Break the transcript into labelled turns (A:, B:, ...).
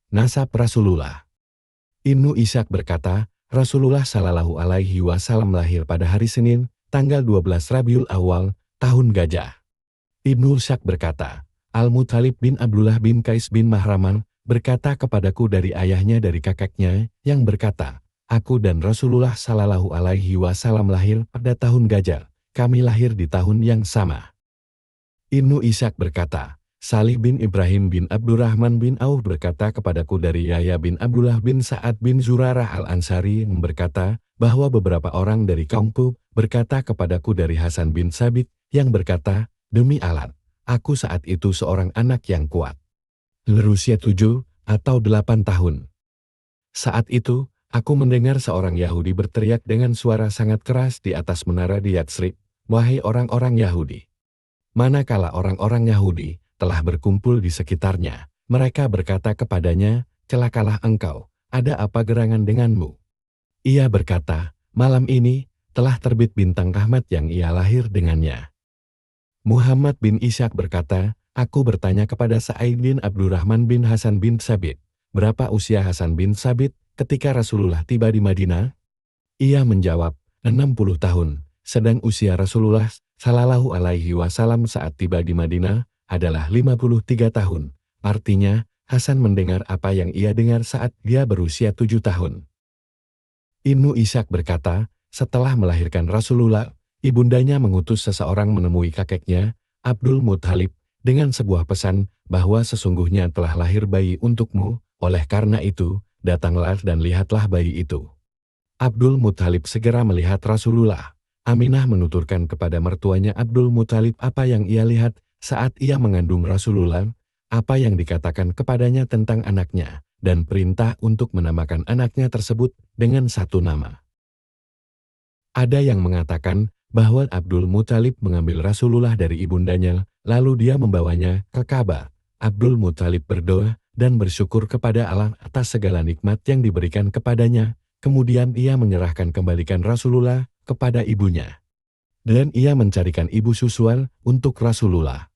A: Nasab Rasulullah. Ibnu Ishaq berkata, Rasulullah Shallallahu Alaihi Wasallam lahir pada hari Senin, tanggal 12 Rabiul Awal, tahun Gajah. Ibnu Ishaq berkata, Al-Muthalib bin Abdullah bin Qais bin Mahraman berkata kepadaku dari ayahnya dari kakeknya, yang berkata, aku dan Rasulullah Shallallahu Alaihi Wasallam lahir pada tahun Gajah. Kami lahir di tahun yang sama. Ibnu Ishaq berkata, Salih bin Ibrahim bin Abdurrahman bin Auf berkata kepadaku dari Yahya bin Abdullah bin Sa'ad bin Zurarah al-Ansari yang berkata, bahwa beberapa orang dari kaumku berkata kepadaku dari Hasan bin Sabit yang berkata, demi Allah, aku saat itu seorang anak yang kuat. Berusia 7 atau 8 tahun. Saat itu, aku mendengar seorang Yahudi berteriak dengan suara sangat keras di atas menara di Yatsrib, wahai orang-orang Yahudi. Manakala orang-orang Yahudi telah berkumpul di sekitarnya, mereka berkata kepadanya, celakalah engkau, ada apa gerangan denganmu? Ia berkata, malam ini telah terbit bintang rahmat yang ia lahir dengannya. Muhammad bin Ishaq berkata, aku bertanya kepada Sa'id bin Abdurrahman bin Hasan bin Sabit, berapa usia Hasan bin Sabit ketika Rasulullah tiba di Madinah? Ia menjawab, 60 tahun, sedang usia Rasulullah Shallallahu Alaihi Wasallam saat tiba di Madinah adalah 53 tahun. Artinya, Hasan mendengar apa yang ia dengar saat dia berusia 7 tahun. Ibnu Ishaq berkata, setelah melahirkan Rasulullah, ibundanya mengutus seseorang menemui kakeknya, Abdul Muthalib, dengan sebuah pesan bahwa sesungguhnya telah lahir bayi untukmu, oleh karena itu, datanglah dan lihatlah bayi itu. Abdul Muthalib segera melihat Rasulullah. Aminah menuturkan kepada mertuanya Abdul Muthalib apa yang ia lihat saat ia mengandung Rasulullah, apa yang dikatakan kepadanya tentang anaknya, dan perintah untuk menamakan anaknya tersebut dengan satu nama. Ada yang mengatakan bahwa Abdul Muthalib mengambil Rasulullah dari ibundanya, lalu dia membawanya ke Ka'bah. Abdul Muthalib berdoa dan bersyukur kepada Allah atas segala nikmat yang diberikan kepadanya. Kemudian ia menyerahkan kembalikan Rasulullah kepada ibunya. Dan ia mencarikan ibu susuan untuk Rasulullah.